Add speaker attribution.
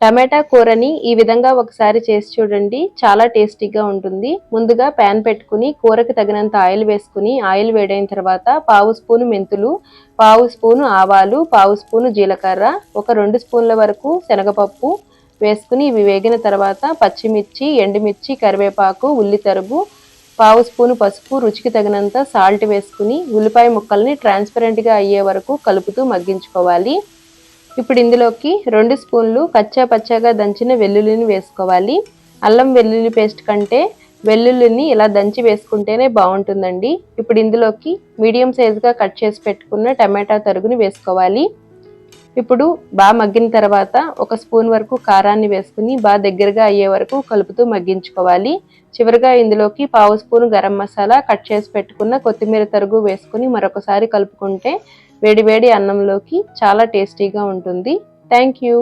Speaker 1: టమాటా కూరని ఈ విధంగా ఒకసారి చేసి చూడండి, చాలా టేస్టీగా ఉంటుంది. ముందుగా ప్యాన్ పెట్టుకుని కూరకి తగినంత ఆయిల్ వేసుకుని ఆయిల్ వేడైన తర్వాత పావు స్పూను మెంతులు, పావు స్పూను ఆవాలు, పావు స్పూను జీలకర్ర, ఒక 2 స్పూన్ల వరకు శనగపప్పు వేసుకుని ఇవి వేగిన తర్వాత పచ్చిమిర్చి, ఎండుమిర్చి, కరివేపాకు, ఉల్లి తరుగు, పావు స్పూను పసుపు, రుచికి తగినంత సాల్ట్ వేసుకుని ఉల్లిపాయ ముక్కల్ని ట్రాన్స్పరెంట్గా అయ్యే వరకు కలుపుతూ మగ్గించుకోవాలి. ఇప్పుడు ఇందులోకి 2 స్పూన్లు కచ్చా పచ్చాగా దంచిన వెల్లుల్లిని వేసుకోవాలి. అల్లం వెల్లుల్లి పేస్ట్ కంటే వెల్లుల్లిని ఇలా దంచి వేసుకుంటేనే బాగుంటుందండి. ఇప్పుడు ఇందులోకి మీడియం సైజుగా కట్ చేసి పెట్టుకున్న టమాటా తరుగుని వేసుకోవాలి. ఇప్పుడు బాగా మగ్గిన తర్వాత ఒక స్పూన్ వరకు కారాన్ని వేసుకుని బాగా దగ్గరగా అయ్యే వరకు కలుపుతూ మగ్గించుకోవాలి. చివరిగా ఇందులోకి పావు స్పూన్ గరం మసాలా, కట్ చేసి పెట్టుకున్న కొత్తిమీర తరుగు వేసుకుని మరొకసారి కలుపుకుంటే వేడి వేడి అన్నంలోకి చాలా టేస్టీగా ఉంటుంది. Thank you.